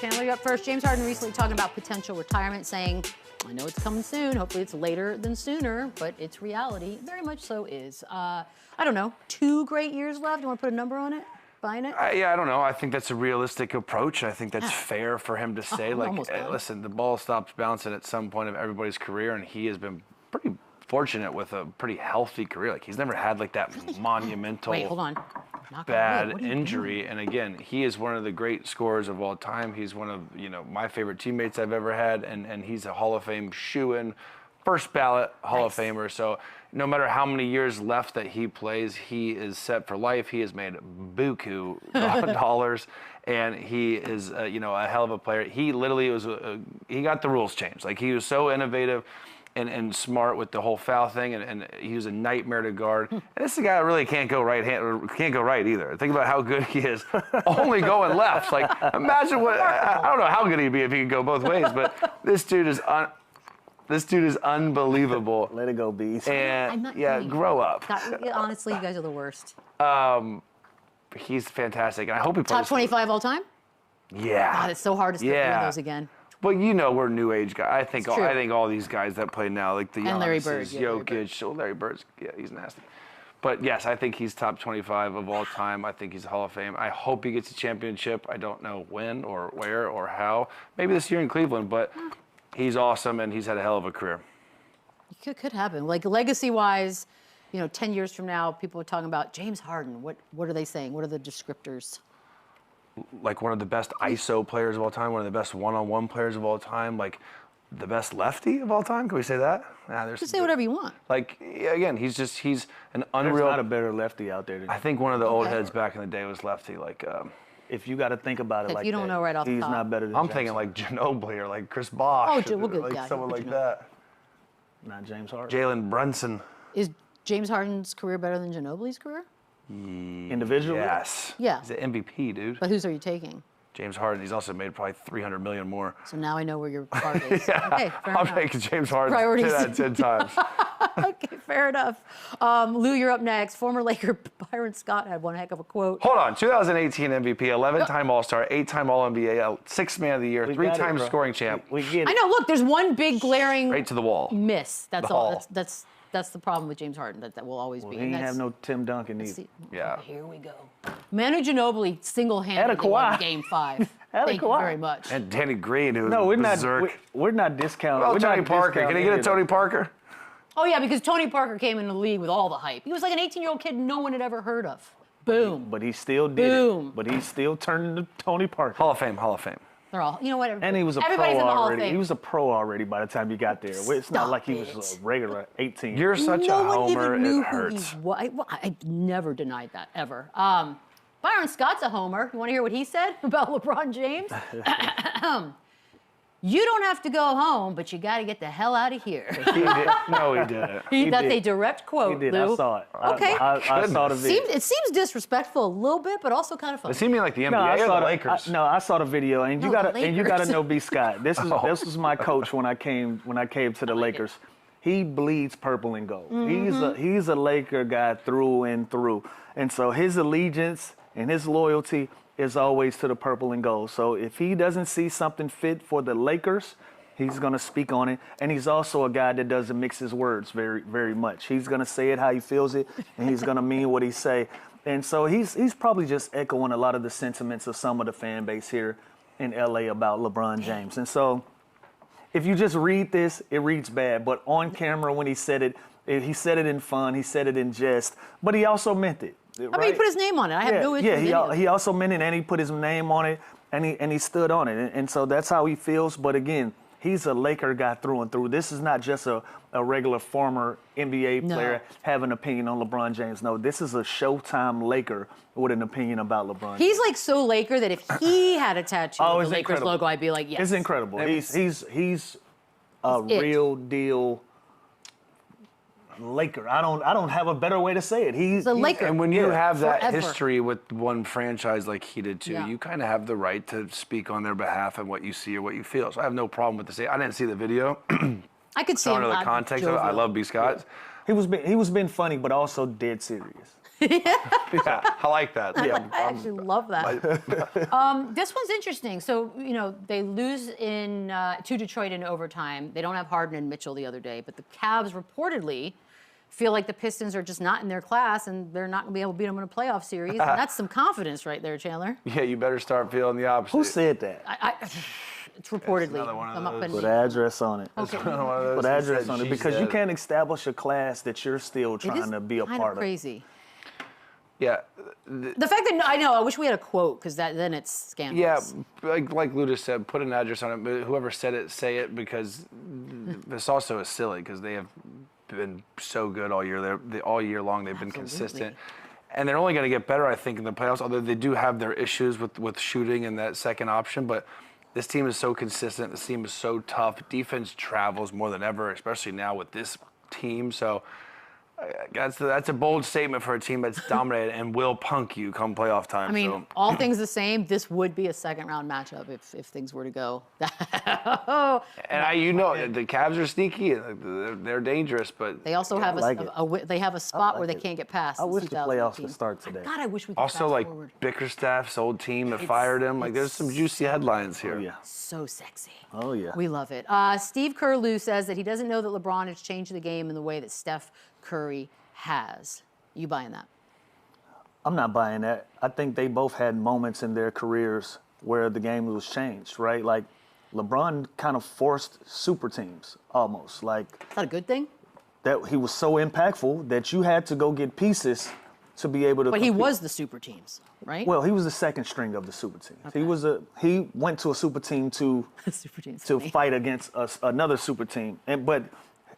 Chandler, you're up first. James Harden recently talking about potential retirement, saying, I know it's coming soon. Hopefully it's later than sooner, but it's reality. Very much so is. I don't know, 2 great years left. You want to put a number on it? Buying it? Yeah, I don't know. I think that's a realistic approach. I think that's fair for him to say. Listen, the ball stops bouncing at some point of everybody's career, and he has been pretty fortunate with a pretty healthy career. Like, he's never had like that monumental Wait, hold on. bad injury. And again, he is one of the great scorers of all time. He's one of, my favorite teammates I've ever had, and he's a Hall of Fame shoo-in, first ballot Hall of Famer. So no matter how many years left that he plays, he is set for life. He has made buku dollars, and he is a hell of a player. He literally he got the rules changed. Like, he was so innovative and smart with the whole foul thing, and he was a nightmare to guard. And this is a guy that really can't go right either. Think about how good he is, only going left. Like, imagine I don't know how good he'd be if he could go both ways, but this dude is unbelievable. Let it go, Bees. And grow up. Honestly, you guys are the worst. He's fantastic, and I hope he plays. Top 25 all time? Yeah. God, it's so hard to stick with those again. But we're new age guys. I think all these guys that play now, like the Larry Bird, Jokic, Larry Bird's, he's nasty. But yes, I think he's top 25 of all time. I think he's a Hall of Fame. I hope he gets a championship. I don't know when or where or how. Maybe this year in Cleveland, but he's awesome, and he's had a hell of a career. It could happen. Like, legacy-wise, 10 years from now, people are talking about James Harden. What are they saying? What are the descriptors? Like, one of the best ISO players of all time, one of the best one-on-one players of all time, like the best lefty of all time. Can we say that? You can say whatever you want. Like, again, he's an unreal. There's not a better lefty out there. I think one of the old heads back in the day was lefty. Like, if you got to think about it like that, you don't know right off the he's top. not better than I'm James thinking like Ginobili or like Chris Bosh. Oh, we'll get like someone like that. Not James Harden. Jalen Brunson. Is James Harden's career better than Ginobili's career? Individually? Yes. Yeah. He's an MVP, dude. But whose are you taking? James Harden. He's also made probably $300 million more. So now I know where your heart is. Yeah. Okay, fair I'm enough. taking James Harden Priorities. 10 times. Okay, fair enough. Lou, you're up next. Former Laker Byron Scott had one heck of a quote. Hold on. 2018 MVP, 11-time All-Star, 8-time All-NBA, 6th Man of the Year, 3-time scoring champ. We get it. I know. Look, there's one big glaring Right to the wall. miss. That's The all. hall. That's the problem with James Harden. That will always be. He didn't have no Tim Duncan either. Yeah. Here we go. Manu Ginobili single-handedly Kawhi. won Game 5. Thank you Kawhi. very much. And Danny Green, who No, was we're berserk. not. We're not discounting. Well, we're Tony not Parker. Can he get a Tony Parker? Oh, yeah, because Tony Parker came in the league with all the hype. He was like an 18-year-old kid no one had ever heard of. Boom. But he still did Boom. it. But he still turned into Tony Parker. Hall of Fame, Hall of Fame. They're all, what? And he was a pro everybody's in the Hall of already. Fame. He was a pro already by the time you got there. It's not like he Stop was it. a regular 18. You're such no a one homer, even knew it who hurts. he was. I never denied that, ever. Byron Scott's a homer. You want to hear what he said about LeBron James? You don't have to go home, but you got to get the hell out of here. He did. No, he didn't. That's did. a direct quote, He did. Lou. I saw it. Okay. I saw the video. It seems disrespectful a little bit, but also kind of funny. Does he mean like the NBA I or saw the Lakers? I saw the video, and you No, gotta the and know B. Lakers. Scott. This was my coach when I came to the Lakers. He bleeds purple and gold. He's a Laker guy through and through, and so his allegiance and his loyalty is always to the purple and gold. So if he doesn't see something fit for the Lakers, he's going to speak on it. And he's also a guy that doesn't mix his words very, very much. He's going to say it how he feels it, and he's going to mean what he say. And so he's probably just echoing a lot of the sentiments of some of the fan base here in L.A. about LeBron James. And so if you just read this, it reads bad. But on camera when he said it in fun, he said it in jest, but he also meant it. I mean, he put his name on it. I have no issue with any of it. He also meant it, and he put his name on it, and he stood on it. And so that's how he feels. But again, he's a Laker guy through and through. This is not just a regular former NBA player having an opinion on LeBron James. No, this is a Showtime Laker with an opinion about LeBron. He's like so Laker that if he had a tattoo of the Lakers incredible. logo, I'd be like, yes. It's incredible. He's a real deal Laker. I don't have a better way to say it. He's a Laker. And when you have that forever. history with one franchise like he did too, Yeah. you kind of have the right to speak on their behalf and what you see or what you feel. So I have no problem with the I didn't see the video. I could see I him. don't know the context of it. I love B. Scott. He was being funny, but also dead serious. Yeah, I like that. Yeah, I actually love that. This one's interesting. So, they lose to Detroit in overtime. They don't have Harden and Mitchell the other day, but the Cavs reportedly feel like the Pistons are just not in their class and they're not going to be able to beat them in a playoff series. And that's some confidence right there, Chandler. Yeah, you better start feeling the opposite. Who said that? It's reportedly. It's another one of those. Put an address on it. Okay. Put an address on it because you can't establish a class that you're still trying to be a part of. Crazy. Yeah. The fact that I wish we had a quote because then it's scandalous. Yeah, like Luda said, put an address on it. But whoever said it, say it because this also is silly because they have been so good all year. All year long they've been consistent. And they're only going to get better, I think, in the playoffs, although they do have their issues with shooting and that second option. But this team is so consistent. This team is so tough. Defense travels more than ever, especially now with this team. So that's a bold statement for a team that's dominated and will punk you come playoff time. I mean, all things the same, this would be a second-round matchup if things were to go. And the Cavs are sneaky. They're dangerous, but they also have they have a spot where they can't get past. I wish the playoffs would start today. God, I wish we could also fast like forward. Bickerstaff's old team that fired him. Like, there's some juicy headlines here. Oh, yeah. So sexy. Oh, yeah. We love it. Steve Kerr says that he doesn't know that LeBron has changed the game in the way that Steph Curry has. You buying that? I'm not buying that. I think they both had moments in their careers where the game was changed, right? Like, LeBron kind of forced super teams almost. Like, is that a good thing? That he was so impactful that you had to go get pieces to be able to But compete. he was the super teams, right? Well, he was the second string of the super teams. Okay. He went to a super team to fight against another super team. But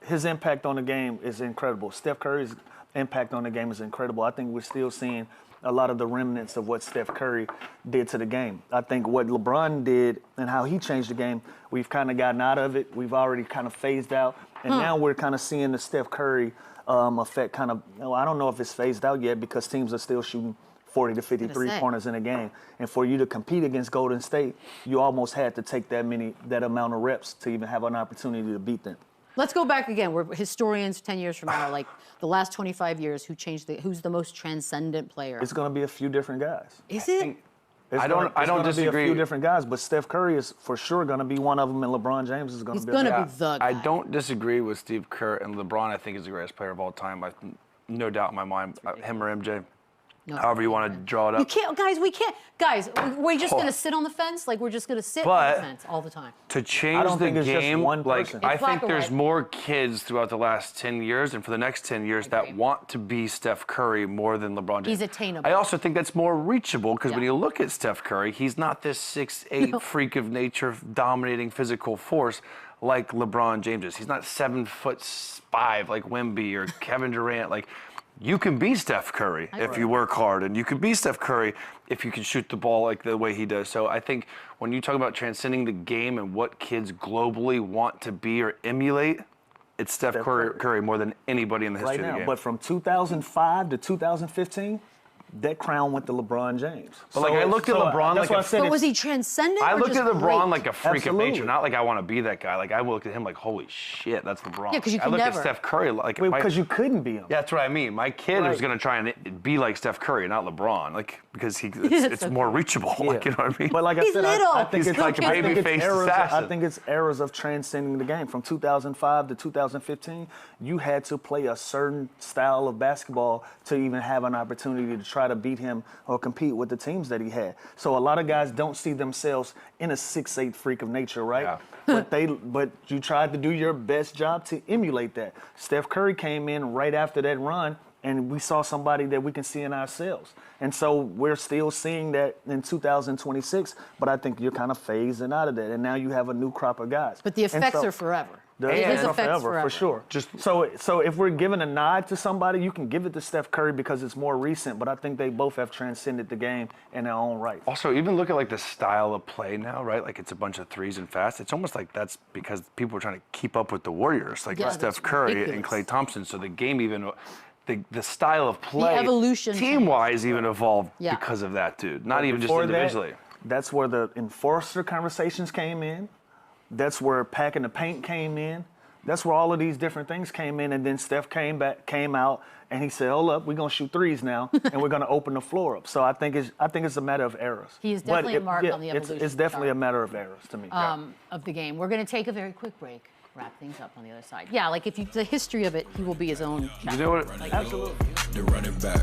his impact on the game is incredible. Steph Curry's impact on the game is incredible. I think we're still seeing a lot of the remnants of what Steph Curry did to the game. I think what LeBron did and how he changed the game, we've kind of gotten out of it. We've already kind of phased out. And now we're kind of seeing the Steph Curry effect kind of, I don't know if it's phased out yet because teams are still shooting 40 to 50 three-pointers in a game. And for you to compete against Golden State, you almost had to take that amount of reps to even have an opportunity to beat them. Let's go back again. We're historians 10 years from now, like the last 25 years, who's the most transcendent player? It's going to be a few different guys. Is it? I don't disagree. Be a few different guys, but Steph Curry is for sure going to be one of them, and LeBron James is going to be the guy. I don't disagree with Steve Kerr, and LeBron I think is the greatest player of all time. No doubt in my mind, him or MJ. No, however you want to draw it up. You can't, guys. We can't, guys. We're just gonna sit on the fence, like we're just gonna sit on the fence all the time. To change the game, I think there's more kids throughout the last 10 years and for the next 10 years that want to be Steph Curry more than LeBron James. He's attainable. I also think that's more reachable because when you look at Steph Curry, he's not this 6'8" freak of nature, dominating physical force like LeBron James is. He's not 7'5" like Wemby or Kevin Durant. Like, you can be Steph Curry if you work hard, and you can be Steph Curry if you can shoot the ball like the way he does. So I think when you talk about transcending the game and what kids globally want to be or emulate, it's Steph Curry more than anybody in the history of the game. But from 2005 to 2015, that crown went to LeBron James. But I looked at LeBron like but was he transcendent? I looked at LeBron like a freak of nature, not like I want to be that guy. Like I looked at him like, holy shit, that's LeBron. Yeah, because you could never. I looked at Steph Curry like because you couldn't be him. Yeah, that's what I mean. My kid was gonna try and be like Steph Curry, not LeBron, like because it's more reachable. Yeah. Like, you know what I mean? But like I said, I think it's like a baby-faced assassin. I think it's eras of transcending the game. From 2005 to 2015, you had to play a certain style of basketball to even have an opportunity to try to beat him or compete with the teams that he had. So a lot of guys don't see themselves in a 6'8" freak of nature, right? Yeah. But you tried to do your best job to emulate that. Steph Curry came in right after that run, and we saw somebody that we can see in ourselves. And so we're still seeing that in 2026, but I think you're kind of phasing out of that, and now you have a new crop of guys. But the effects are forever. His effects forever, for sure. So if we're giving a nod to somebody, you can give it to Steph Curry because it's more recent, but I think they both have transcended the game in their own right. Also, even look at like the style of play now, right? Like it's a bunch of threes and fast. It's almost like that's because people are trying to keep up with the Warriors, like Steph Curry and Klay Thompson. So the game even, the style of play, the evolution team-wise even evolved because of that, dude. Not even just individually. That's where the enforcer conversations came in. That's where packing the paint came in. That's where all of these different things came in, and then Steph came out, and he said, "Hold up, we're gonna shoot threes now, and we're gonna open the floor up." So I think it's a matter of eras. He is definitely a mark on the evolution. It's definitely a matter of eras to me. Of the game. We're going to take a very quick break. Wrap things up on the other side. Yeah, like if you the history of it, he will be his own chapter. You know what? Absolutely. They're running back.